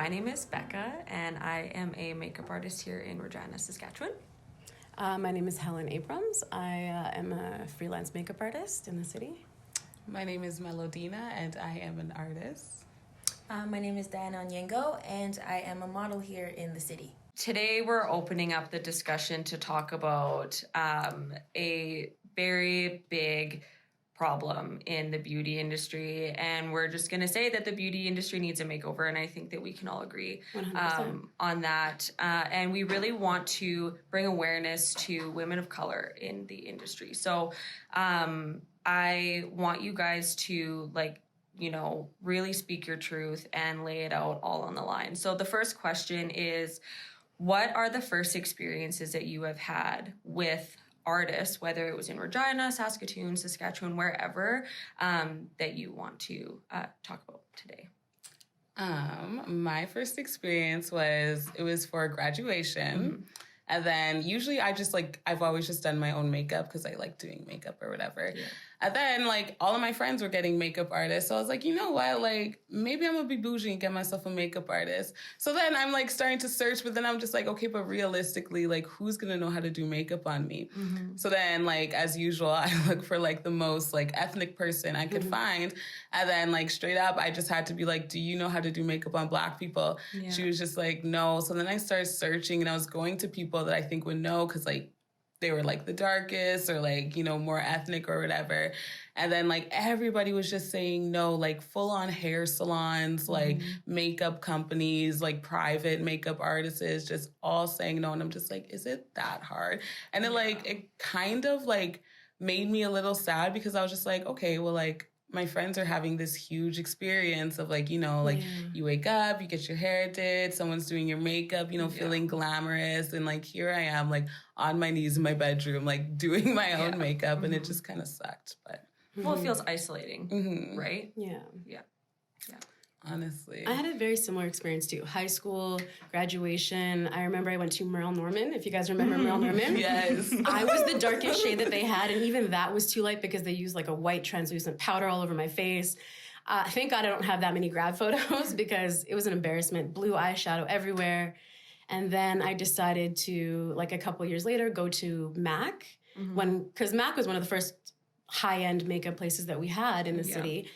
My name is Becca, and I am a makeup artist here in Regina, Saskatchewan. My name is Helen Abrams. I am a freelance makeup artist in the city. My name is Melodna, and I am an artist. My name is Dianna, and I am a model here in the city. Today, we're opening up the discussion to talk about a very big problem in the beauty industry, and we're just going to say that the beauty industry needs a makeover, and I think that we can all agree on that. And we really want to bring awareness to women of color in the industry. So I want you guys to really speak your truth and lay it out all on the line. So the first question is, what are the first experiences that you have had with artists, whether it was in Regina, Saskatchewan, wherever, that you want to talk about today? My first experience was for graduation. Mm-hmm. And then usually I've always just done my own makeup because I like doing makeup or whatever. Yeah. And then all of my friends were getting makeup artists. So I was like, you know what? Maybe I'm going to be bougie and get myself a makeup artist. So then I'm starting to search, but then I'm just okay, but realistically, who's going to know how to do makeup on me? Mm-hmm. So then as usual, I look for the most ethnic person I could find. And then straight up, I just had to be do you know how to do makeup on Black people? Yeah. She was just no. So then I started searching and I was going to people that I think would know because they were the darkest or more ethnic or whatever. And then everybody was just saying no, full on hair salons, makeup companies, private makeup artists, just all saying no. And I'm just is it that hard? And then it kind of made me a little sad because I was just okay, well, my friends are having this huge experience of you wake up, you get your hair did, someone's doing your makeup, feeling glamorous. And here I am on my knees in my bedroom, doing my own makeup. Mm-hmm. And it just kind of sucked. But well, it feels isolating, right? Yeah. Honestly. I had a very similar experience too. High school, graduation. I remember I went to Merle Norman, if you guys remember Merle Norman. Yes. I was the darkest shade that they had, and even that was too light because they used a white translucent powder all over my face. Thank God I don't have that many grad photos because it was an embarrassment. Blue eyeshadow everywhere. And then I decided to, a couple years later, go to MAC, because MAC was one of the first high-end makeup places that we had in the city.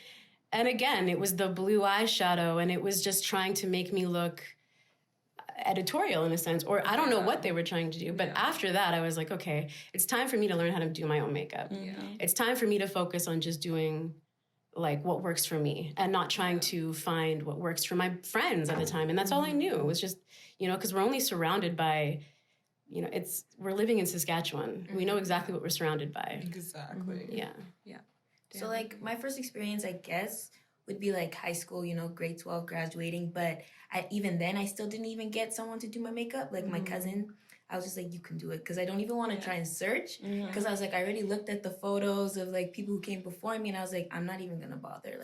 And again, it was the blue eyeshadow, and it was just trying to make me look editorial in a sense, or I don't know what they were trying to do. But after that, I was okay, it's time for me to learn how to do my own makeup. Yeah. It's time for me to focus on just doing what works for me and not trying to find what works for my friends at the time. And that's all I knew. It was just, because we're only surrounded by, we're living in Saskatchewan. We know exactly what we're surrounded by. Exactly. Yeah. So my first experience, I guess, would be high school, grade 12, graduating. But even then, I still didn't even get someone to do my makeup. My cousin, I was just you can do it. Because I don't even want to try and search. Because I was I already looked at the photos of people who came before me. And I was I'm not even going to bother.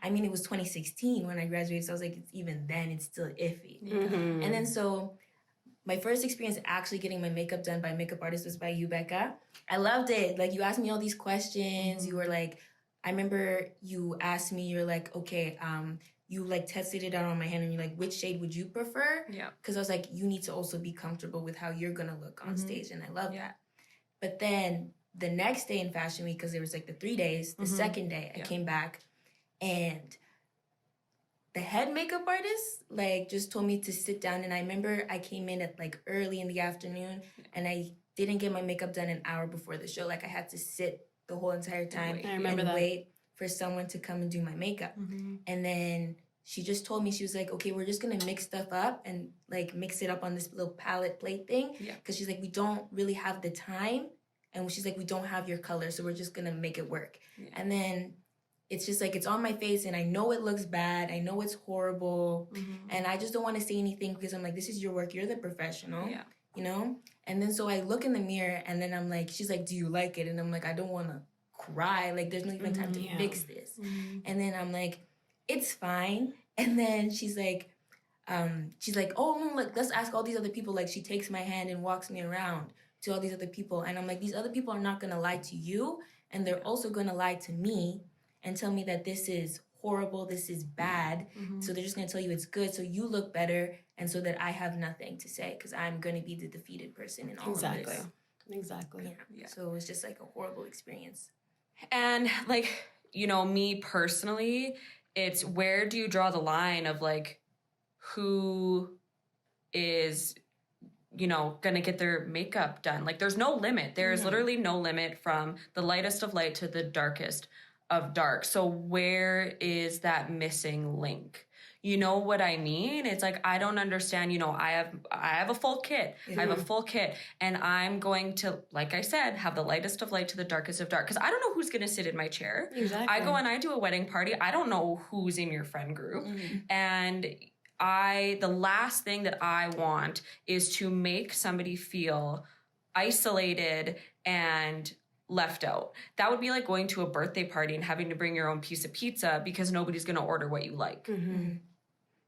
I mean, it was 2016 when I graduated. So I was it's even then, it's still iffy. Mm-hmm. And then so my first experience actually getting my makeup done by a makeup artist was by you, Becca. I loved it. You asked me all these questions. You were I remember you asked me, you're okay, you tested it out on my hand and you're which shade would you prefer? Yeah. Because I was you need to also be comfortable with how you're going to look on stage. And I love that. But then the next day in Fashion Week, because there was the 3 days, the second day I came back and the head makeup artist, just told me to sit down. And I remember I came in at, early in the afternoon. And I didn't get my makeup done an hour before the show. I had to sit the whole entire time and wait for someone to come and do my makeup. Mm-hmm. And then she just told me, she was okay, we're just going to mix stuff up and, mix it up on this little palette plate thing. Yeah. Because she's we don't really have the time. And she's we don't have your color, so we're just going to make it work. Yeah. And then it's just it's on my face and I know it looks bad. I know it's horrible. Mm-hmm. And I just don't want to say anything because I'm this is your work. You're the professional. Yeah. And then so I look in the mirror and then I'm she's do you like it? And I'm I don't want to cry. There's no even time to fix this. Mm-hmm. And then I'm it's fine. And then she's oh, no, let's ask all these other people. She takes my hand and walks me around to all these other people. And I'm these other people are not going to lie to you. And they're also going to lie to me and tell me that this is horrible, this is bad. So they're just going to tell you it's good so you look better and so that I have nothing to say because I'm going to be the defeated person in all of this. Exactly. Yeah. So it was just like a horrible experience. And like, you know, me personally, it's where do you draw the line of like who is, you know, gonna get their makeup done? Like there's no limit. There's literally no limit from the lightest of light to the darkest of dark. So where is that missing link? You know what I mean? It's like, I don't understand, you know, I have a full kit. I have a full kit and I'm going to, like I said, have the lightest of light to the darkest of dark. Cause I don't know who's going to sit in my chair. Exactly. I go and I do a wedding party. I don't know who's in your friend group. And the last thing that I want is to make somebody feel isolated and left out. That would be like going to a birthday party and having to bring your own piece of pizza because nobody's going to order what you like.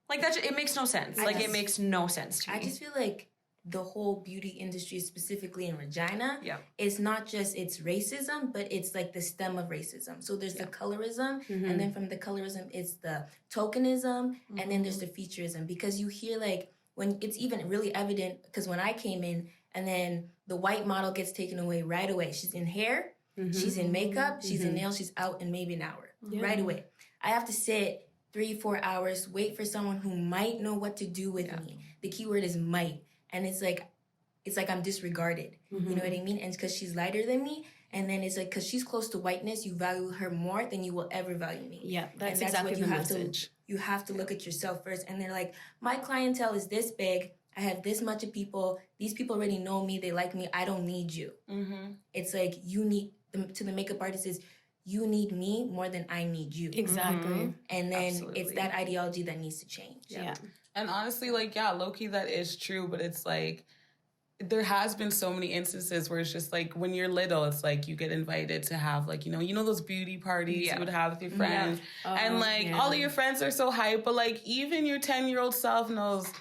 Like that, it makes no sense. It makes no sense to me. I just feel like the whole beauty industry, specifically in Regina, it's not just it's racism, but it's like the stem of racism. So there's the colorism, and then from the colorism, it's the tokenism, and then there's the featureism. Because you hear like when it's even really evident, because when I came in, and then the white model gets taken away right away. She's in hair, she's in makeup, she's in nails, she's out in maybe an hour. Right away. I have to sit 3-4 hours, wait for someone who might know what to do with me. The keyword is might. And it's like I'm disregarded. You know what I mean? And because she's lighter than me, and then it's like because she's close to whiteness, you value her more than you will ever value me. Yeah, that's what exactly you the have message. You have to look at yourself first. And they're like, my clientele is this big. I have this much of people. These people already know me. They like me. I don't need you. It's like you need, to the makeup artist is, you need me more than I need you. Exactly. And then it's that ideology that needs to change. Yeah. And honestly, like, yeah, low-key that is true, but it's like, there has been so many instances where it's just like, when you're little, it's like you get invited to have like, you know those beauty parties you would have with your friends. And like, all of your friends are so hype, but like, even your 10-year-old self knows,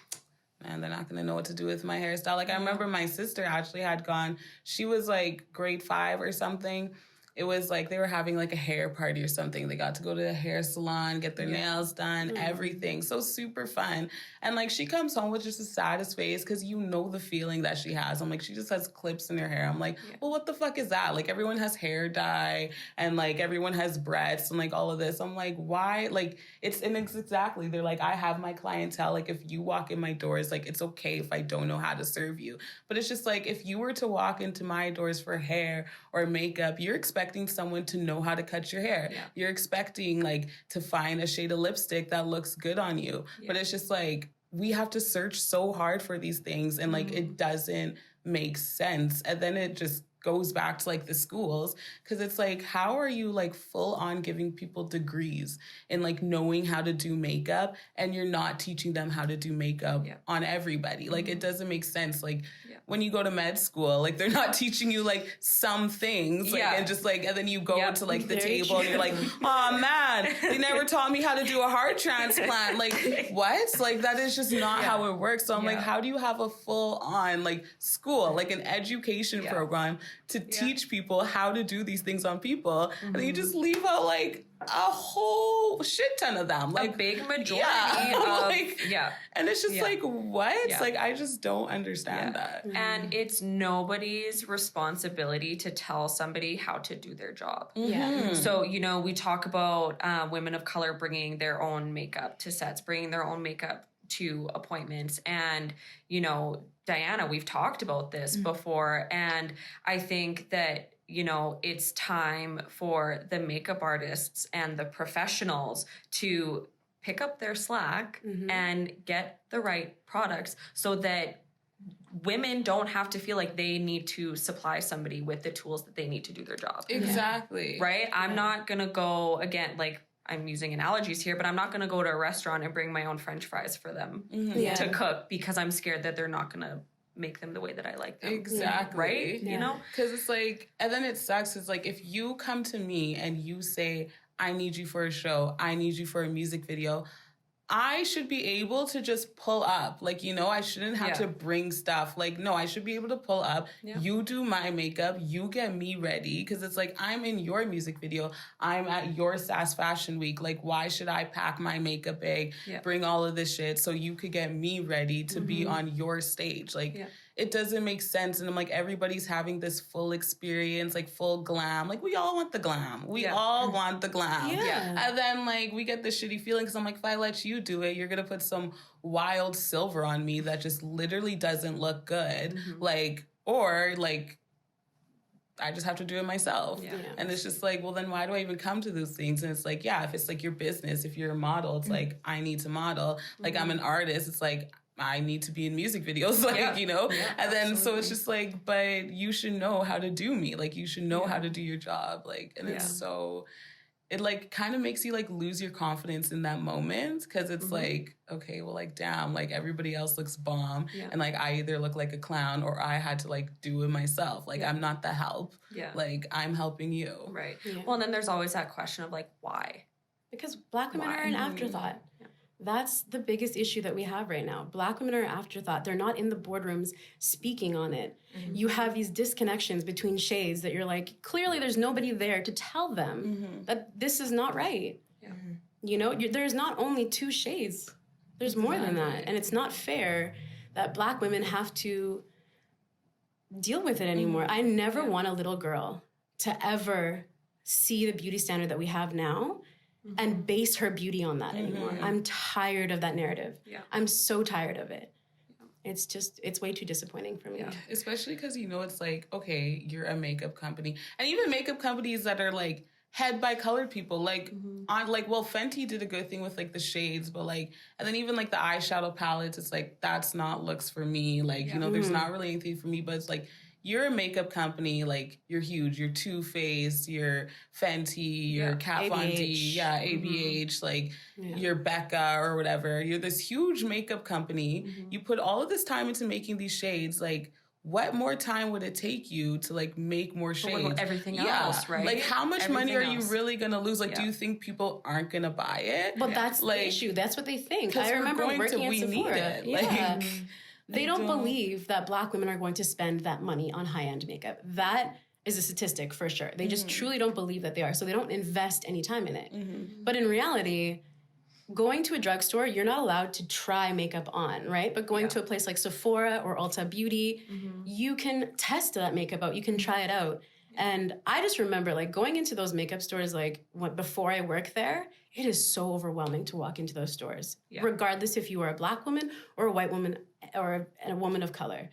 man, they're not going to know what to do with my hairstyle. Like, I remember my sister actually had gone, she was like grade 5 or something. It was like they were having like a hair party or something. They got to go to a hair salon, get their nails done, everything. So super fun. And like she comes home with just the saddest face because you know the feeling that she has. I'm like, she just has clips in her hair. I'm like, well, what the fuck is that? Like everyone has hair dye and like everyone has breasts and like all of this. I'm like, why? Like it's exactly. They're like, I have my clientele. Like if you walk in my doors, like it's okay if I don't know how to serve you. But it's just like if you were to walk into my doors for hair or makeup, you're expecting someone to know how to cut your hair. You're expecting like to find a shade of lipstick that looks good on you. But it's just like we have to search so hard for these things and like it doesn't make sense. And then it just goes back to like the schools because it's like, how are you like full on giving people degrees in like knowing how to do makeup and you're not teaching them how to do makeup on everybody? Like it doesn't make sense. Like when you go to med school, like they're not teaching you like some things like and just like, and then you go to like the table and you're like, oh man, they never taught me how to do a heart transplant. Like what? Like that is just not how it works. So I'm like, how do you have a full on like school, like an education program to teach people how to do these things on people? And then you just leave out like a whole shit ton of them, like a big majority of, and it's just like what like I just don't understand that. And it's nobody's responsibility to tell somebody how to do their job. So we talk about women of color bringing their own makeup to sets, bringing their own makeup to appointments, and Dianna, we've talked about this before, and I think that it's time for the makeup artists and the professionals to pick up their slack and get the right products so that women don't have to feel like they need to supply somebody with the tools that they need to do their job. Exactly. Right? I'm not going to go, again, like, I'm using analogies here, but I'm not going to go to a restaurant and bring my own French fries for them to cook because I'm scared that they're not going to make them the way that I like them. Exactly. Right? Because it's like, and then it sucks. It's like, if you come to me and you say, I need you for a show, I need you for a music video, I should be able to just pull up. Like, you know, I shouldn't have to bring stuff. Like, no, I should be able to pull up. Yeah. You do my makeup. You get me ready. Because it's like, I'm in your music video. I'm at your SAS Fashion Week. Like, why should I pack my makeup bag, bring all of this shit so you could get me ready to be on your stage? Like, it doesn't make sense. And I'm like, everybody's having this full experience, like full glam. Like, we all want the glam. We all want the glam. Yeah. And then, like, we get this shitty feeling because I'm like, if I let you do it, you're going to put some wild silver on me that just literally doesn't look good. Like, or, like, I just have to do it myself. Yeah. And it's just like, well, then why do I even come to those things? And it's like, yeah, if it's like your business, if you're a model, it's like, I need to model. Like, I'm an artist. It's like, I need to be in music videos, like, you know? Yeah, and then, so it's just like, but you should know how to do me. Like, you should know how to do your job. Like, and it's so, it, like, kind of makes you, like, lose your confidence in that moment. Because it's like, okay, well, like, damn, like, everybody else looks bomb. Yeah. And, like, I either look like a clown or I had to, like, do it myself. Like, I'm not the help. Yeah. Like, I'm helping you. Right. Yeah. Well, and then there's always that question of, like, why? Because Black women are an afterthought. That's the biggest issue that we have right now. Black women are an afterthought. They're not in the boardrooms speaking on it. You have these disconnections between shades that you're like, clearly there's nobody there to tell them that this is not right. Yeah. You know, there's not only 2 shades. There's more than that. And it's not fair that Black women have to deal with it anymore. I never want a little girl to ever see the beauty standard that we have now and base her beauty on that anymore. I'm tired of that narrative. Yeah. I'm so tired of it. It's just, it's way too disappointing for me. Yeah. Especially because, you know, it's like, okay, you're a makeup company. And even makeup companies that are like head by colored people, like on like, well, Fenty did a good thing with like the shades, but like, and then even like the eyeshadow palettes, it's like, that's not looks for me. Like, you know, there's not really anything for me, but it's like, you're a makeup company, like, you're huge. You're Too Faced, you're Fenty, you're Kat Von D, ABH, like, you're Becca or whatever. You're this huge makeup company. You put all of this time into making these shades. Like, what more time would it take you to, like, make more shades? Everything else, right? Like, how much money are you really going to lose? Like, do you think people aren't going to buy it? But that's the issue. That's what they think. I remember working at Sephora. Like, they don't believe that Black women are going to spend that money on high-end makeup. That is a statistic for sure. They just truly don't believe that they are. So they don't invest any time in it. But in reality, going to a drugstore, you're not allowed to try makeup on, right? But going to a place like Sephora or Ulta Beauty, you can test that makeup out. You can try it out. And I just remember, like, going into those makeup stores, like, before I worked there, it is so overwhelming to walk into those stores, regardless if you are a Black woman or a white woman or a woman of color.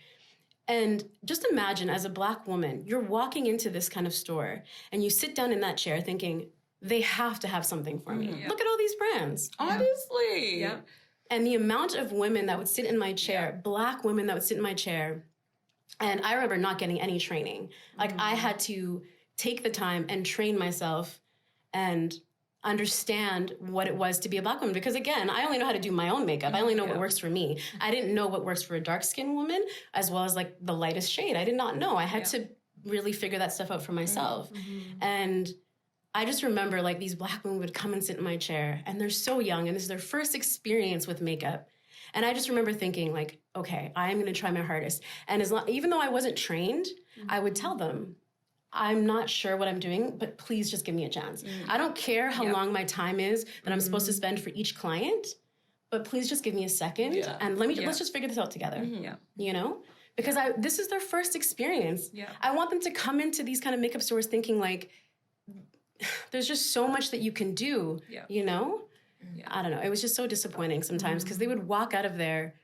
And just imagine, as a Black woman, you're walking into this kind of store and you sit down in that chair thinking, they have to have something for me. Look at all these brands. Honestly. Yeah. And the amount of women that would sit in my chair, Black women that would sit in my chair, and I remember not getting any training. Like, I had to take the time and train myself and understand what it was to be a Black woman. Because again, I only know how to do my own makeup. I only know what works for me. I didn't know what works for a dark-skinned woman as well as, like, the lightest shade. I did not know. I had to really figure that stuff out for myself. And I just remember, like, these Black women would come and sit in my chair, and they're so young, and this is their first experience with makeup. And I just remember thinking, like, okay, I am going to try my hardest. And even though I wasn't trained, I would tell them, I'm not sure what I'm doing, but please just give me a chance. I don't care how long my time is that I'm supposed to spend for each client, but please just give me a second and let's just figure this out together. You know? Because this is their first experience. I want them to come into these kind of makeup stores thinking, like, there's just so much that you can do, you know? I don't know. It was just so disappointing sometimes because they would walk out of there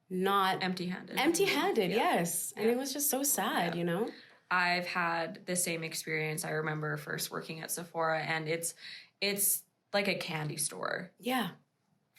not empty-handed, yes. And it was just so sad, you know? I've had the same experience. I remember first working at Sephora, and it's like a candy store. Yeah.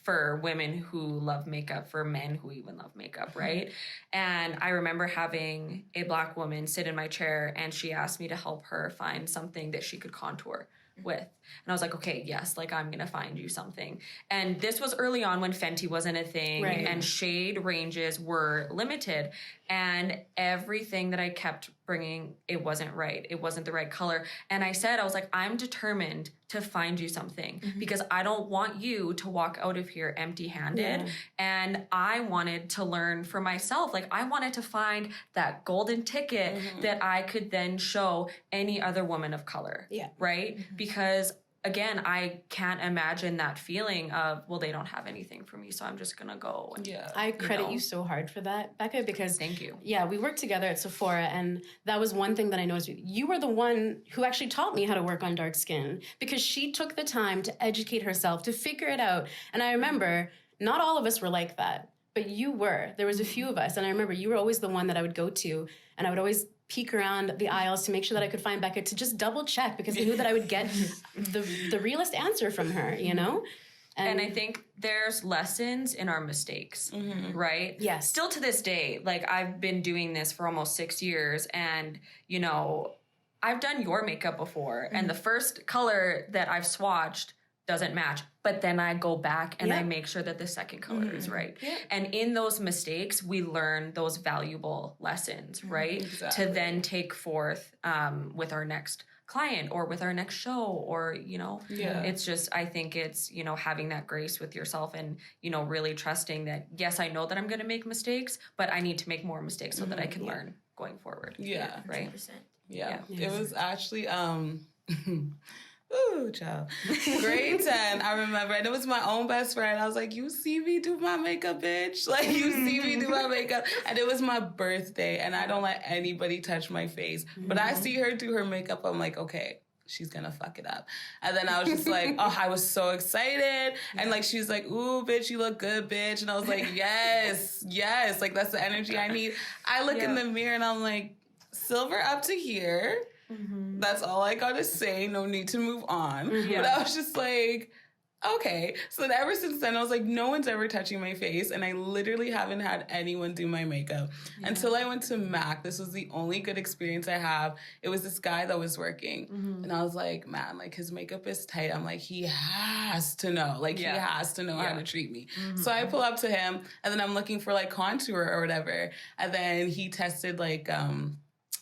For women who love makeup, for men who even love makeup, right? And I remember having a Black woman sit in my chair, and she asked me to help her find something that she could contour with. And I was like, okay, yes, like I'm going to find you something. And this was early on when Fenty wasn't a thing and shade ranges were limited. And everything that I kept bringing, it wasn't right. It wasn't the right color. And I was like, I'm determined to find you something because I don't want you to walk out of here empty-handed. Yeah. And I wanted to learn for myself. Like I wanted to find that golden ticket that I could then show any other woman of color. Yeah. Right? Because again, I can't imagine that feeling of, well, they don't have anything for me, so I'm just going to go. And, I credit you so hard for that, Becca, because thank you. Yeah, we worked together at Sephora, and that was one thing that I noticed. You were the one who actually taught me how to work on dark skin because she took the time to educate herself, to figure it out. And I remember not all of us were like that, but you were. There was a few of us, and I remember you were always the one that I would go to, and I would always peek around the aisles to make sure that I could find Becca to just double check because I knew that I would get the realest answer from her, you know? And I think there's lessons in our mistakes, right? Yes. Still to this day, like I've been doing this for almost 6 years and, you know, I've done your makeup before and the first color that I've swatched doesn't match. But then I go back and I make sure that the second color is right. Yeah. And in those mistakes, we learn those valuable lessons, right? Exactly. To then take forth with our next client or with our next show or, you know, it's just, I think it's, you know, having that grace with yourself and, you know, really trusting that, yes, I know that I'm going to make mistakes, but I need to make more mistakes so that I can learn going forward. Yeah. Right. 100%. Yeah. It was actually, ooh, child. Grade 10, I remember. And it was my own best friend. I was like, you see me do my makeup, bitch? Like, you see me do my makeup. And it was my birthday, and I don't let anybody touch my face. But I see her do her makeup. I'm like, okay, she's gonna fuck it up. And then I was just like, oh, I was so excited. And like, she's like, ooh, bitch, you look good, bitch. And I was like, yes. Like, that's the energy I need. I look in the mirror, and I'm like, silver up to here. That's all I gotta say. No need to move on. But I was just like, okay. So then ever since then, I was like, no one's ever touching my face. And I literally haven't had anyone do my makeup until I went to MAC. This was the only good experience I have. It was this guy that was working. And I was like, man, like his makeup is tight. I'm like, he has to know. Like he has to know how to treat me. So I pull up to him and then I'm looking for like contour or whatever. And then he tested like,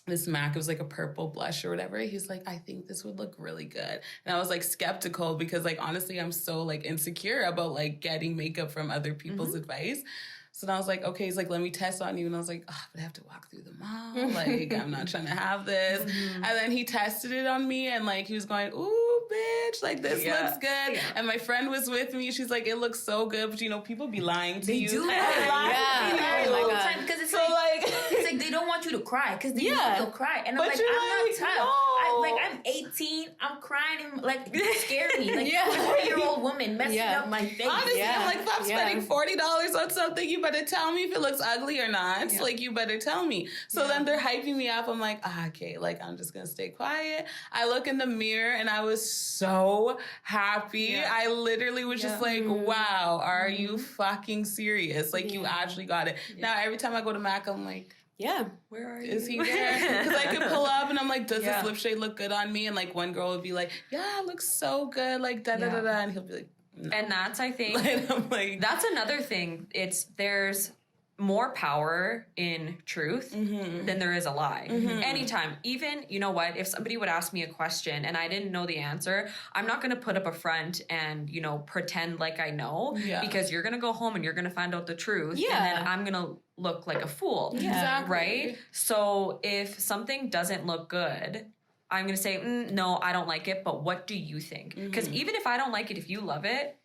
this MAC, it was like a purple blush or whatever. He's like, I think this would look really good. And I was like skeptical because like, honestly, I'm so like insecure about like getting makeup from other people's advice. So then I was like, okay, he's like, let me test on you. And I was like, oh, but I have to walk through the mall. Like, I'm not trying to have this. And then he tested it on me and like, he was going, ooh, bitch, like this looks good. And my friend was with me. She's like, it looks so good. But you know, people be lying to you. They do lie all the time because it's it's like they don't want you to cry because they know you'll cry. And I'm like, I'm not tough. No. I'm 18. I'm crying. And, like, you scare me. Like, a 4-year-old woman messing up my face. Honestly, I'm like, if I'm spending $40 on something, you better tell me if it looks ugly or not. Like, you better tell me. So then they're hyping me up. I'm like, okay, like, I'm just going to stay quiet. I look in the mirror and I was so happy. I literally was just like, wow, are you fucking serious? Like, you actually got it. Now, every time I go to MAC, I'm like, where are you? Is he there? Because I could pull up and I'm like, does this lip shade look good on me? And like one girl would be like, yeah, it looks so good. Like, da-da-da-da. And he'll be like, no. And that's, I think, and I'm like, that's another thing. There's more power in truth than there is a lie. Anytime. Even, you know what, if somebody would ask me a question and I didn't know the answer, I'm not going to put up a front and, you know, pretend like I know because you're going to go home and you're going to find out the truth and then I'm going to look like a fool. Exactly. Right? So if something doesn't look good, I'm going to say, no, I don't like it, but what do you think? Because even if I don't like it, if you love it,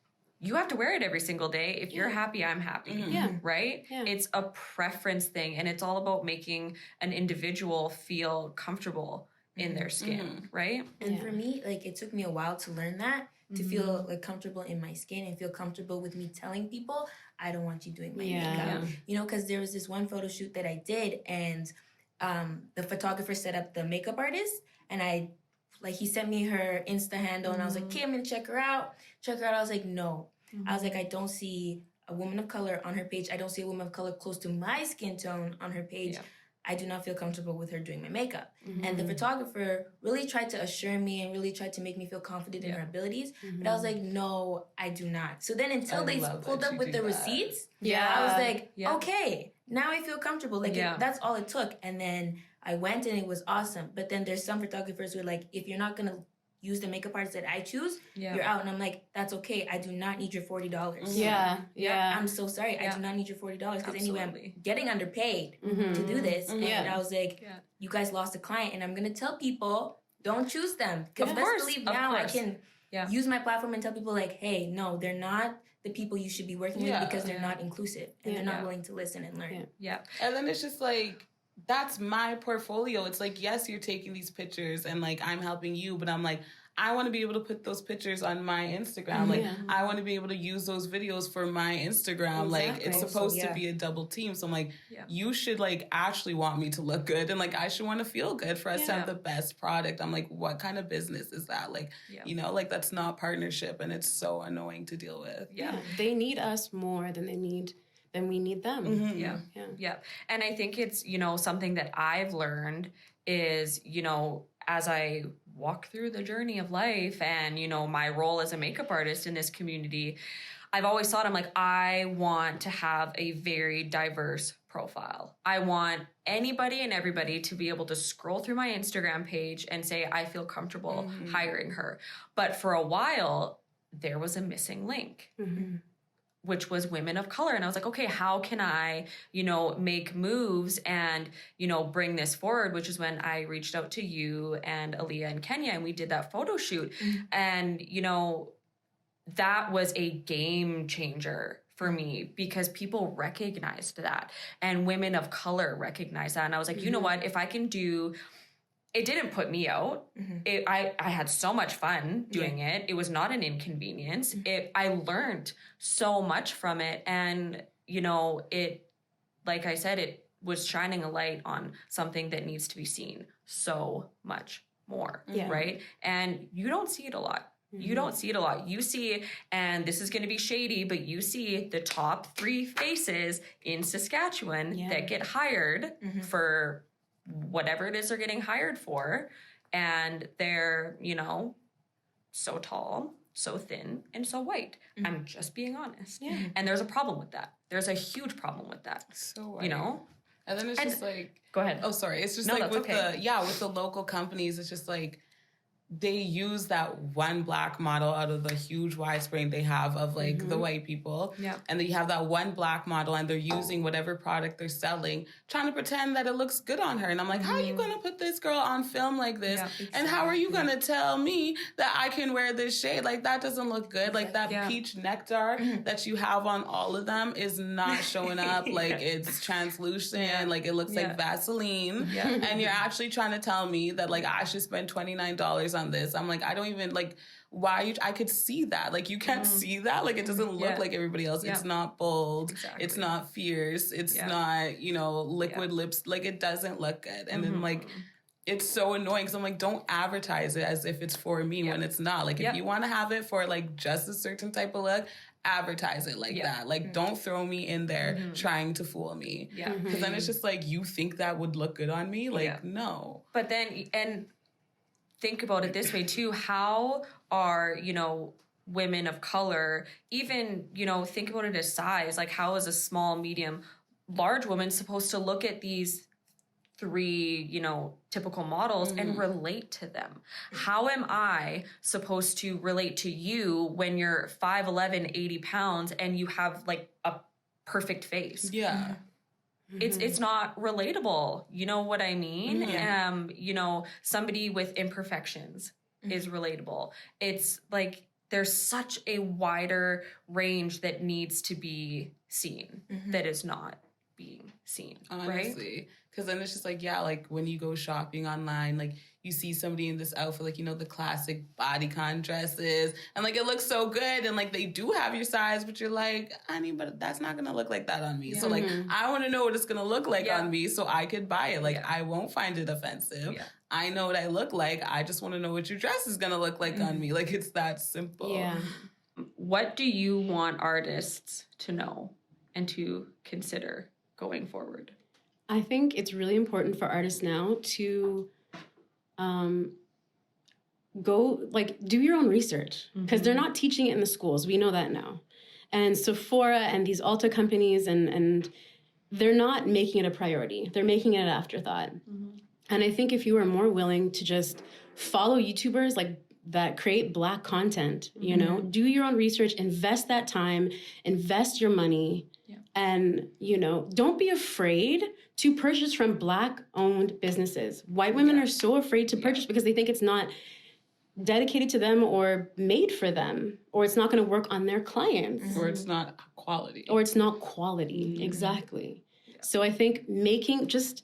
you have to wear it every single day. If you're happy, I'm happy. Right? It's a preference thing. And it's all about making an individual feel comfortable in their skin. Right? And for me, like, it took me a while to learn that, to feel like comfortable in my skin and feel comfortable with me telling people, I don't want you doing my makeup. You know, because there was this one photo shoot that I did and the photographer set up the makeup artist and he sent me her Insta handle and I was like, okay, I'm going to check her out. I was like, no. I was like, I don't see a woman of color on her page. I don't see a woman of color close to my skin tone on her page. I do not feel comfortable with her doing my makeup. And the photographer really tried to assure me and really tried to make me feel confident in her abilities. But I was like, no, I do not. So then until they pulled up with the receipts, I was like, okay, now I feel comfortable. Like that's all it took. And then I went and it was awesome. But then there's some photographers who are like, if you're not going to use the makeup artist that I choose, you're out. And I'm like, that's okay. I do not need your $40. Yeah. I'm so sorry. I do not need your $40 because anyway, I'm getting underpaid to do this. And I was like, you guys lost a client, and I'm going to tell people, don't choose them. Because best believe now I can use my platform and tell people like, hey, no, they're not the people you should be working with because they're not inclusive and they're not willing to listen and learn. And then it's just like, that's my portfolio. It's like, yes, you're taking these pictures and like I'm helping you, but I'm like, I want to be able to put those pictures on my Instagram. Like I want to be able to use those videos for my Instagram. Like it's supposed to be a double team. So I'm like, you should like actually want me to look good, and like I should want to feel good for us to have the best product. I'm like, what kind of business is that? Like, you know, like that's not partnership, and it's so annoying to deal with. They need us more than we need them. And I think it's, you know, something that I've learned is, you know, as I walk through the journey of life and, you know, my role as a makeup artist in this community, I've always thought, I'm like, I want to have a very diverse profile. I want anybody and everybody to be able to scroll through my Instagram page and say, I feel comfortable hiring her. But for a while, there was a missing link. Which was women of color. And I was like, okay, how can I, you know, make moves and, you know, bring this forward, which is when I reached out to you and Aaliyah and Kenya, and we did that photo shoot. And, you know, that was a game changer for me because people recognized that and women of color recognized that. And I was like, you know what, if I can do, it didn't put me out. I had so much fun doing it. It was not an inconvenience. I learned so much from it. And, you know, it, like I said, it was shining a light on something that needs to be seen so much more, right? And you don't see it a lot. You don't see it a lot. You see, and this is going to be shady, but you see the top 3 faces in Saskatchewan that get hired for whatever it is they're getting hired for, and they're, you know, so tall, so thin, and so white. I'm just being honest. And there's a problem with that. There's a huge problem with that. So white. You know? And then it's just like, go ahead. Oh, sorry. It's just like with with the local companies, it's just like, they use that one black model out of the huge widescreen they have of like the white people. And then you have that one black model and they're using whatever product they're selling, trying to pretend that it looks good on her. And I'm like, how are you going to put this girl on film like this? And how are you going to tell me that I can wear this shade? Like that doesn't look good. Like that peach nectar that you have on all of them is not showing up. Like it's translucent. Like it looks like Vaseline. And you're actually trying to tell me that like I should spend $29 on this. I'm like, I don't even like, why I could see that. Like you can't see that. Like it doesn't look like everybody else. It's not bold. It's not fierce. It's not, you know, liquid lips. Like it doesn't look good. And then like, it's so annoying because I'm like, don't advertise it as if it's for me when it's not. Like if you want to have it for like just a certain type of look, advertise it like that. Like don't throw me in there trying to fool me. Because then it's just like, you think that would look good on me? Like no. But then, and think about it this way too, how are, you know, women of color, even, you know, think about it as size, like how is a small, medium, large woman supposed to look at these 3, you know, typical models and relate to them? How am I supposed to relate to you when you're 5'11", 80 pounds and you have like a perfect face? It's not relatable. You know what I mean? You know, somebody with imperfections is relatable. It's like there's such a wider range that needs to be seen that is not being seen. Honestly. Right? Because then it's just like, like when you go shopping online, like you see somebody in this outfit, like, you know, the classic bodycon dresses, and like it looks so good, and like they do have your size, but you're like, honey, but that's not gonna look like that on me. So like I want to know what it's gonna look like on me so I could buy it. Like I won't find it offensive. I know what I look like. I just want to know what your dress is gonna look like on me. Like it's that simple. What do you want artists to know and to consider going forward? I think it's really important for artists now to go, like, do your own research, because they're not teaching it in the schools. We know that now. And Sephora and these Ulta companies, and they're not making it a priority. They're making it an afterthought. And I think if you are more willing to just follow YouTubers like that create Black content, you know, do your own research, invest that time, invest your money, and, you know, don't be afraid to purchase from Black-owned businesses. White women are so afraid to purchase because they think it's not dedicated to them or made for them, or it's not going to work on their clients. Or it's not quality. Exactly. So I think just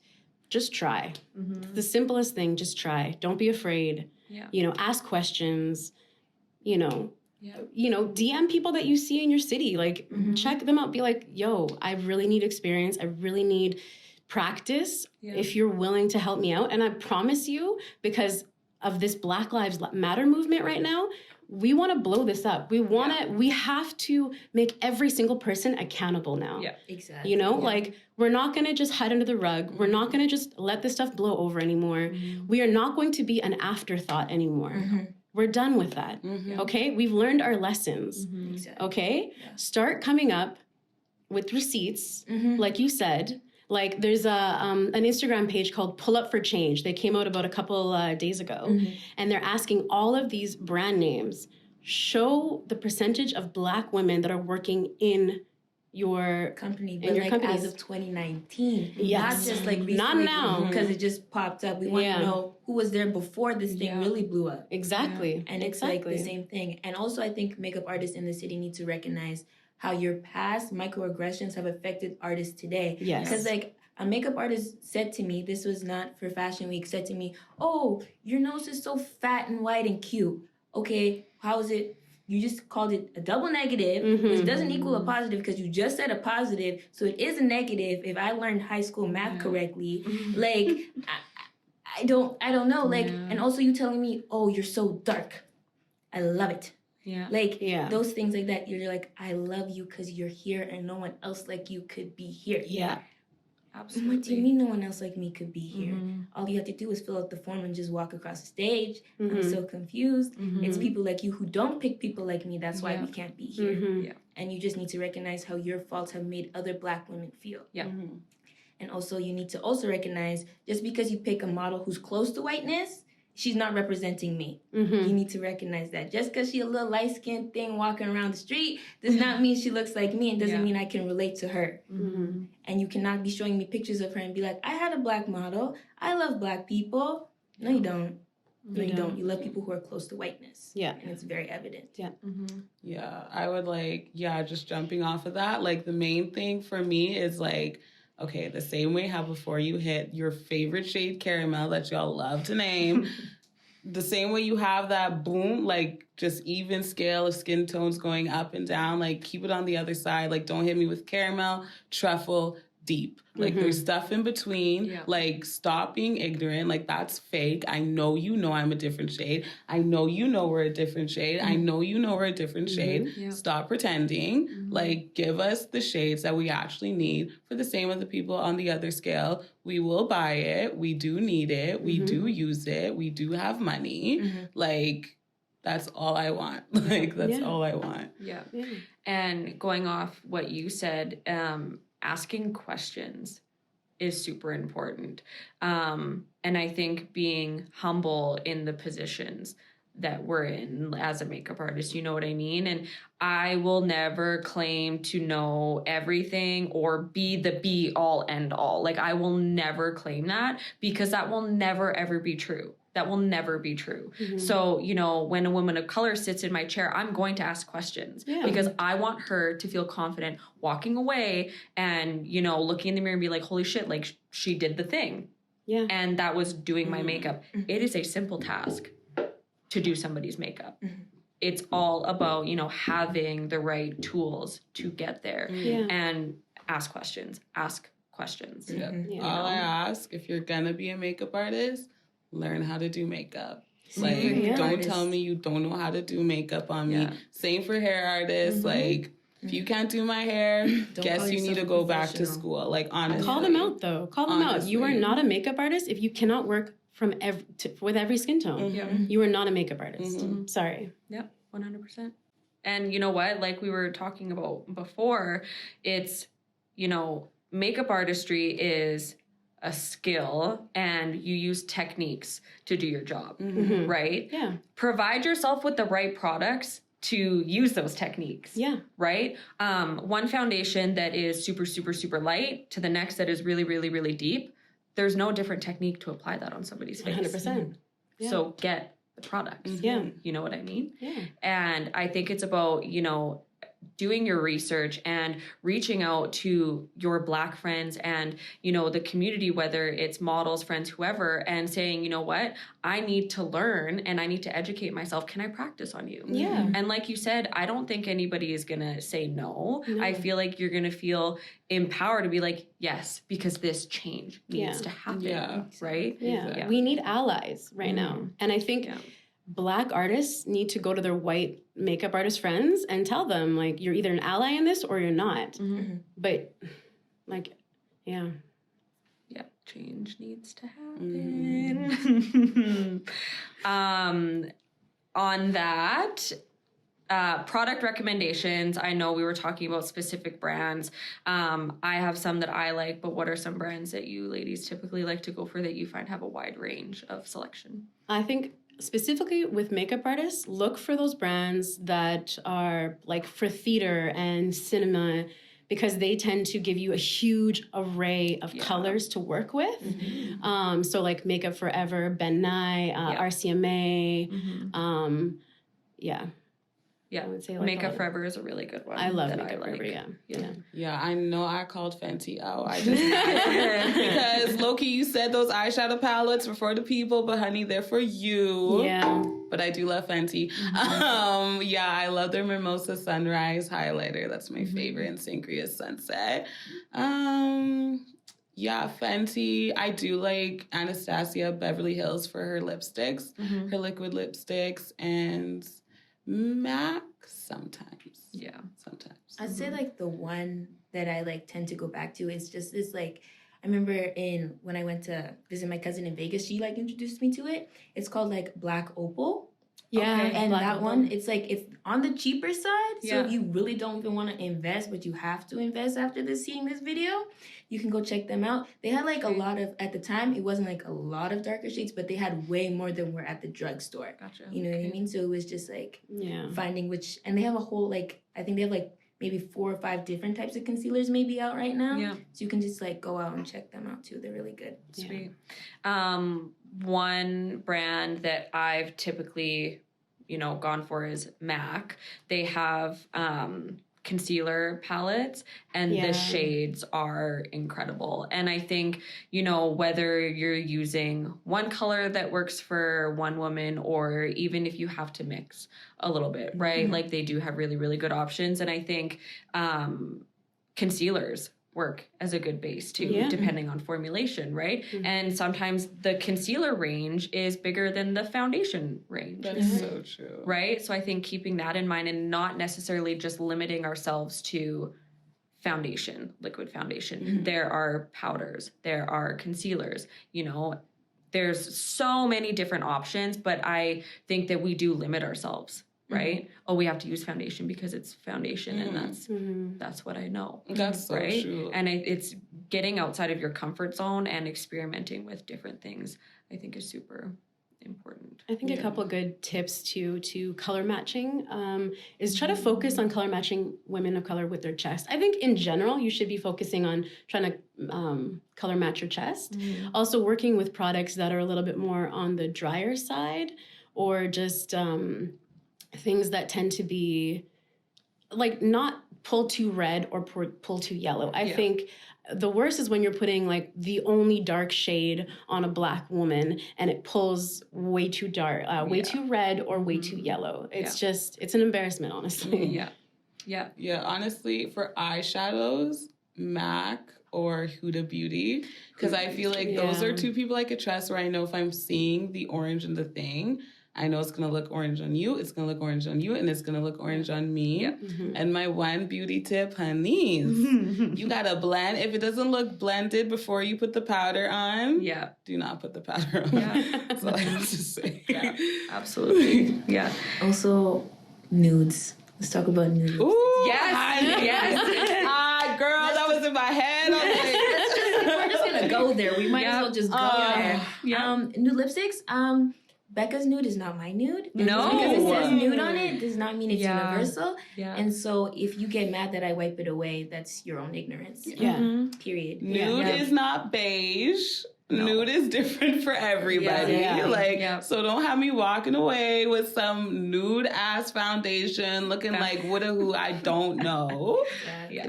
try. The simplest thing, just try. Don't be afraid. You know, ask questions, you know, DM people that you see in your city, like check them out, be like, yo, I really need experience. I really need practice if you're willing to help me out. And I promise you, because of this Black Lives Matter movement right now, we want to blow this up. We have to make every single person accountable now. Yeah, exactly. You know, like, we're not going to just hide under the rug. We're not going to just let this stuff blow over anymore. We are not going to be an afterthought anymore. We're done with that. Okay? We've learned our lessons. Exactly. Okay? Start coming up with receipts, like you said. Like, there's an Instagram page called Pull Up for Change. They came out about a couple days ago, and they're asking all of these brand names, show the percentage of Black women that are working in your company, but like as of 2019, not just like recently, not now, because it just popped up. We want to know who was there before this thing really blew up. Exactly, and it's like the same thing. And also, I think makeup artists in the city need to recognize how your past microaggressions have affected artists today. Yes. Because like a makeup artist said to me, this was not for Fashion Week, said to me, oh, your nose is so fat and white and cute. Okay, how is it? You just called it a double negative, which doesn't equal a positive because you just said a positive. So it is a negative if I learned high school math correctly. Like, I don't know. Like, and also you telling me, oh, you're so dark. I love it. Those things like that, you're like, I love you because you're here and no one else like you could be here. Absolutely. What do you mean no one else like me could be here? All you have to do is fill out the form and just walk across the stage. I'm so confused. It's people like you who don't pick people like me. That's why we can't be here. And you just need to recognize how your faults have made other Black women feel. And also you need to also recognize, just because you pick a model who's close to whiteness, she's not representing me. You need to recognize that. Just because she's a little light-skinned thing walking around the street does not mean she looks like me and doesn't mean I can relate to her. And you cannot be showing me pictures of her and be like, I had a Black model. I love Black people. No, you don't. No, you don't. You love people who are close to whiteness. And it's very evident. I would just jumping off of that, like, the main thing for me is like, okay, the same way how before you hit your favorite shade caramel that y'all love to name, the same way you have that boom, like, just even scale of skin tones going up and down, like, keep it on the other side. Like, don't hit me with caramel, truffle, deep. Like, there's stuff in between. Like, stop being ignorant. Like, that's fake. I know you know I'm a different shade. I know you know we're a different shade. I know you know we're a different shade. Stop pretending. Like, give us the shades that we actually need. For the same with the people on the other scale, we will buy it. We do need it. We do use it. We do have money. Like, that's all I want. Like, that's all I want. And going off what you said, asking questions is super important. And I think being humble in the positions that we're in as a makeup artist, you know what I mean? And I will never claim to know everything or be the be all end all. Like, I will never claim that, because that will never ever be true. That will never be true. So, you know, when a woman of color sits in my chair, I'm going to ask questions because I want her to feel confident walking away and, you know, looking in the mirror and be like, holy shit, like, she did the thing. And that was doing my makeup. It is a simple task to do somebody's makeup. It's all about, you know, having the right tools to get there and ask questions. All I ask, if you're gonna be a makeup artist, learn how to do makeup. Like, don't tell me you don't know how to do makeup on me. Same for hair artists. Like, If you can't do my hair, guess you need to go back to school. Like, honestly. Call them out, though. Call them out. You are not a makeup artist if you cannot work with every skin tone. You are not a makeup artist. Sorry. Yep, 100%. And you know what? Like we were talking about before, it's, you know, makeup artistry is a skill and you use techniques to do your job, right? Yeah. Provide yourself with the right products to use those techniques. Yeah. Right? One foundation that is super, super, super light to the next that is really, really, really deep. There's no different technique to apply that on somebody's face. 100%. Yeah. So get the products. Yeah. You know what I mean? Yeah. And I think it's about, you know, doing your research and reaching out to your Black friends and, you know, the community, whether it's models, friends, whoever, and saying, you know what, I need to learn and I need to educate myself. Can I practice on you? Yeah. And like you said, I don't think anybody is going to say no. I feel like you're going to feel empowered to be like, yes, because this change needs to happen. Right? Yeah. We need allies right now. And I think Black artists need to go to their white makeup artist friends and tell them, like, you're either an ally in this or you're not. But, like, yeah. Yep, change needs to happen. On that, product recommendations. I know we were talking about specific brands. I have some that I like, but what are some brands that you ladies typically like to go for that you find have a wide range of selection? I think specifically with makeup artists, look for those brands that are like for theater and cinema, because they tend to give you a huge array of colors to work with. So like Makeup Forever, Ben Nye, RCMA. Yeah, I would say like Makeup Forever is a really good one. I love Makeup Forever, Yeah, I know I called Fenty out. I just because Loki, you said those eyeshadow palettes were for the people, but honey, they're for you. Yeah. But I do love Fenty. I love their Mimosa Sunrise highlighter. That's my favorite, and Sangria Sunset. Fenty. I do like Anastasia Beverly Hills for her lipsticks, her liquid lipsticks, and MAC sometimes. Yeah. Sometimes. I'd say like the one that I like tend to go back to is just this like, I remember when I went to visit my cousin in Vegas, she like introduced me to it. It's called like Black Opal. Yeah. And Black that Opal. one, it's like, it's on the cheaper side. So if you really don't even want to invest, but you have to invest after seeing this video, you can go check them out. They had like a lot of, at the time, it wasn't like a lot of darker shades, but they had way more than were at the drugstore. Gotcha. You know what I mean? So it was just like finding which, and they have a whole like, I think they have like maybe 4 or 5 different types of concealers maybe out right now. Yeah. So you can just like go out and check them out too. They're really good. Sweet. One brand that I've typically, gone for is MAC. They have concealer palettes and the shades are incredible. And I think, whether you're using one color that works for one woman or even if you have to mix a little bit, right? Like they do have really, really good options. And I think concealers work as a good base too, depending on formulation, right? And sometimes the concealer range is bigger than the foundation range. That's so true. Right? So I think keeping that in mind and not necessarily just limiting ourselves to foundation, liquid foundation. There are powders, there are concealers, there's so many different options, but I think that we do limit ourselves. Right? Oh, we have to use foundation because it's foundation, and that's what I know. That's so true. And it's getting outside of your comfort zone and experimenting with different things. I think is super important. I think a couple of good tips to color matching is try to focus on color matching women of color with their chest. I think in general you should be focusing on trying to color match your chest. Also working with products that are a little bit more on the drier side, or just things that tend to be like not pull too red or pull too yellow. I think the worst is when you're putting like the only dark shade on a Black woman and it pulls way too dark, way too red or way too yellow. It's just, it's an embarrassment, honestly. Yeah. Honestly, for eyeshadows, MAC or Huda Beauty, because I feel like those are 2 people I could trust where I know if I'm seeing the orange in the thing, I know it's going to look orange on you, it's going to look orange on you, and it's going to look orange on me. Yep. And my one beauty tip, honeys, you got to blend. If it doesn't look blended before you put the powder on, do not put the powder on. That's all I have to say. Yeah, absolutely. Yeah. Also, nudes. Let's talk about nudes. Ooh, Yes. Girl, that was in my head. We're just going to go there. We might as well just go there. Nude lipsticks. Becca's nude is not my nude. No. Because it says nude on it does not mean it's universal. Yeah. And so if you get mad that I wipe it away, that's your own ignorance. Yeah. Period. Nude is not beige. No. Nude is different for everybody. So don't have me walking away with some nude ass foundation looking like who I don't know.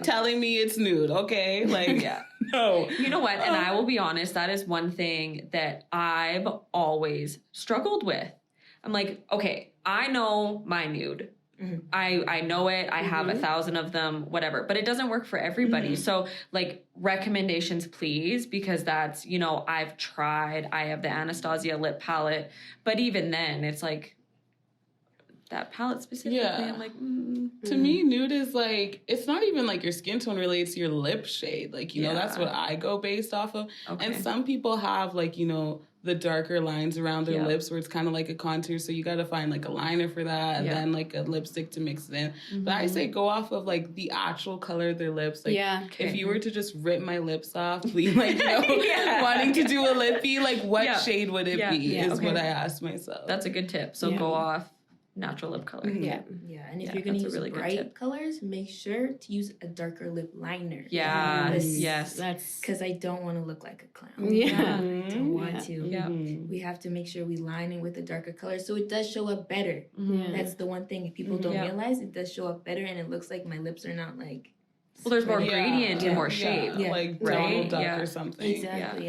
Telling me it's nude, okay? No. You know what? And I will be honest, that is one thing that I've always struggled with. I'm like, okay, I know my nude. Mm-hmm. I know it. I have 1,000 of them, whatever. But it doesn't work for everybody. So, recommendations, please, because that's, I've tried. I have the Anastasia lip palette. But even then, it's that palette specifically, I'm like, To me, nude is it's not even your skin tone really, it's your lip shade. That's what I go based off of. Okay. And some people have the darker lines around their lips where it's kind of like a contour. So you got to find a liner for that and then a lipstick to mix it in. Mm-hmm. But I say go off of the actual color of their lips. If you were to just rip my lips off, please, wanting to do a lippy, what shade would it be is what I asked myself. That's a good tip. So go off natural lip color. Yeah. And if you're going to use really bright colors, make sure to use a darker lip liner. Yes. That's because I don't want to look like a clown. I don't want to. Yeah. We have to make sure we line it with a darker color so it does show up better. That's the one thing people don't realize. It does show up better and it looks like my lips are not well, there's more gradient and more shape. Like Donald Duck or something. Exactly,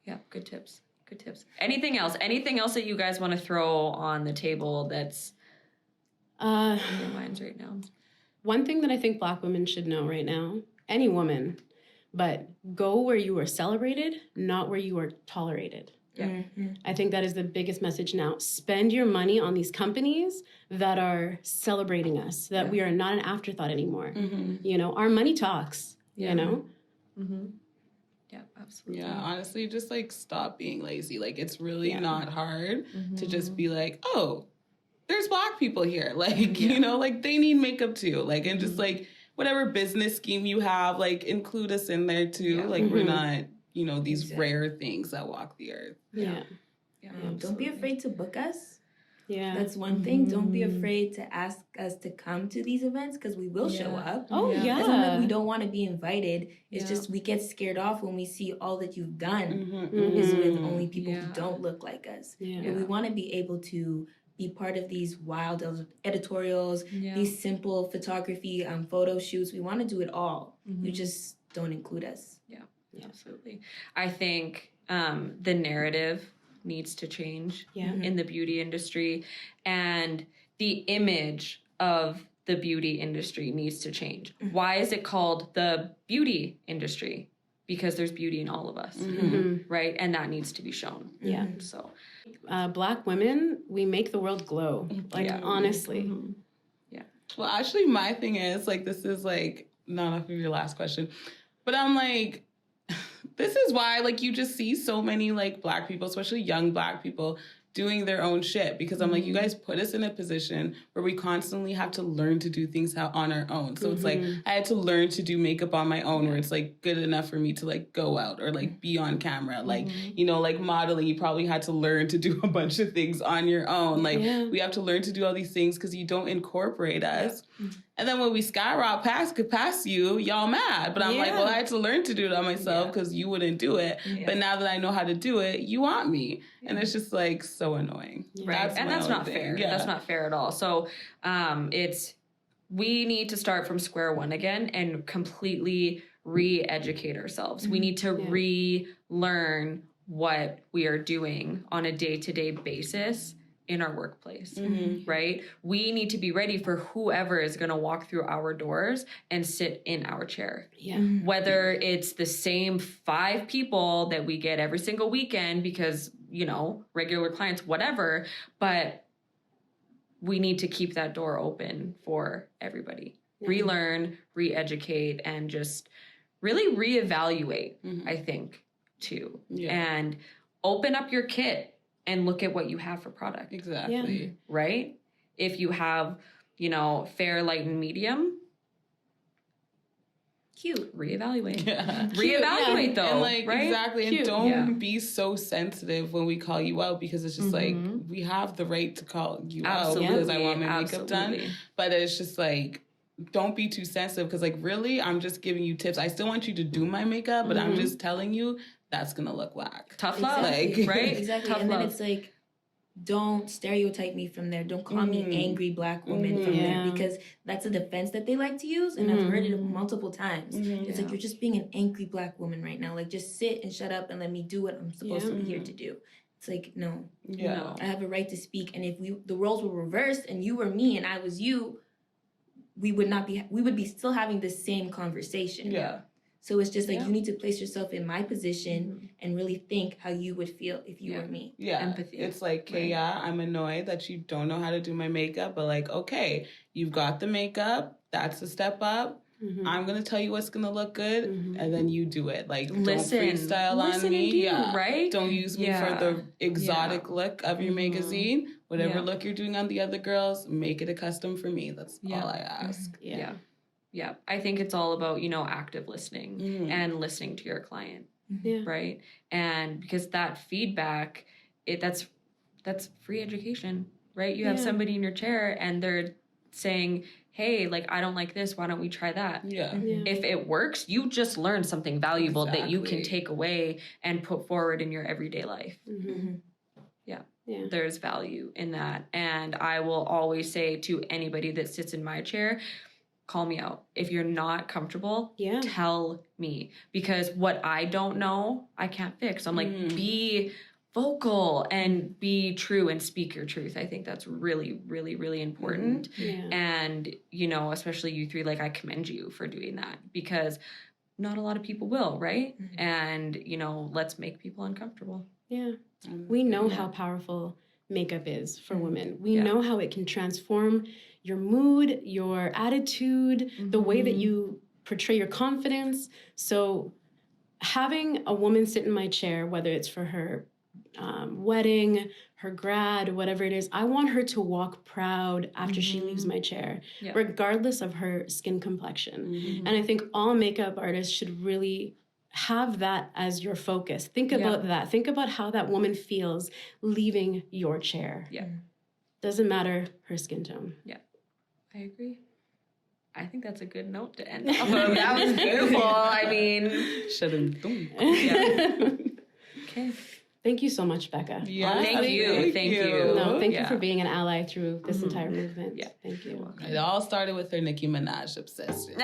Yeah, good tips. Good tips. Anything else? Anything else that you guys want to throw on the table that's in your minds right now? One thing that I think Black women should know right now, any woman, but go where you are celebrated, not where you are tolerated. Yeah. Mm-hmm. I think that is the biggest message now. Spend your money on these companies that are celebrating us, that we are not an afterthought anymore. Mm-hmm. Our money talks, Mm-hmm. Yeah, absolutely. Yeah, honestly, just stop being lazy. It's really not hard to just be oh, there's Black people here. They need makeup too. And just whatever business scheme you have, include us in there too. We're not, these rare things that walk the earth. Yeah. Don't be afraid to book us. Yeah. That's one thing. Don't be afraid to ask us to come to these events because we will show up. Oh, yeah. It's not we don't want to be invited. It's just we get scared off when we see all that you've done is with only people who don't look like us. Yeah. But we want to be able to be part of these wild editorials, these simple photography photo shoots. We want to do it all. You just don't include us. Yeah, absolutely. I think the narrative needs to change in the beauty industry, and the image of the beauty industry needs to change. Why is it called the beauty industry? Because there's beauty in all of us, right? And that needs to be shown. Yeah. So, Black women, we make the world glow. Honestly. Yeah. Well, actually, my thing is this is not off of your last question, but I'm this is why, you just see so many, Black people, especially young Black people, doing their own shit. Because I'm you guys put us in a position where we constantly have to learn to do things on our own. So it's I had to learn to do makeup on my own, where it's good enough for me to go out or be on camera. Modeling, you probably had to learn to do a bunch of things on your own. We have to learn to do all these things because you don't incorporate us. And then when we skyrocket past you, y'all mad. But I'm well, I had to learn to do it on myself because you wouldn't do it. But now that I know how to do it, you want me. And it's just so annoying. Right. That's not fair. Yeah. That's not fair at all. So we need to start from square one again and completely re-educate ourselves. We need to relearn what we are doing on a day-to-day basis in our workplace, right? We need to be ready for whoever is going to walk through our doors and sit in our chair. Yeah. Whether it's the same 5 people that we get every single weekend because regular clients, whatever. But we need to keep that door open for everybody. Relearn, re-educate, and just really reevaluate, I think, too. And open up your kit and look at what you have for product. Exactly. Right? If you have, fair, light, and medium, cute. Reevaluate. Cute, Reevaluate though. And right? Exactly. Cute. And don't be so sensitive when we call you out, because it's just we have the right to call you out because I want my makeup done. But it's just don't be too sensitive, because really, I'm just giving you tips. I still want you to do my makeup, but I'm just telling you that's gonna look whack. Tough love. Exactly. Right? Exactly. Tough and love. then it's don't stereotype me from there. Don't call me angry Black woman from there, because that's a defense that they like to use, and I've heard it multiple times. It's you're just being an angry Black woman right now. Just sit and shut up and let me do what I'm supposed to be here to do. It's no. No. I have a right to speak, and if the roles were reversed and you were me and I was you, we would be still having the same conversation. Yeah. So it's just you need to place yourself in my position and really think how you would feel if you were me. Yeah. Empathy. It's I'm annoyed that you don't know how to do my makeup, but okay, you've got the makeup. That's a step up. I'm going to tell you what's going to look good, and then you do it. Don't freestyle on me. Right? Don't use me for the exotic look of your magazine. Whatever look you're doing on the other girls, make it a custom for me. That's all I ask. Yeah. I think it's all about, active listening and listening to your client. Right? And because that feedback, that's free education, right? You have somebody in your chair and they're saying, hey, I don't like this. Why don't we try that? Yeah. If it works, you just learned something valuable that you can take away and put forward in your everyday life. Yeah. There's value in that. And I will always say to anybody that sits in my chair, call me out. If you're not comfortable, tell me. Because what I don't know, I can't fix. I'm be vocal and be true and speak your truth. I think that's really, really, really important. And, especially you three, I commend you for doing that, because not a lot of people will, right? And, let's make people uncomfortable. Yeah. We know how powerful makeup is for women. We know how it can transform your mood, your attitude, the way that you portray your confidence. So having a woman sit in my chair, whether it's for her wedding, her grad, whatever it is, I want her to walk proud after she leaves my chair, regardless of her skin complexion. And I think all makeup artists should really have that as your focus. Think about that. Think about how that woman feels leaving your chair. Doesn't matter her skin tone. I agree. I think that's a good note to end off of. That was beautiful. I mean, should have done. Okay. Thank you so much, Becca. Yeah, thank you. No, thank you for being an ally through this entire movement. Yeah, thank you. It all started with her Nicki Minaj obsession.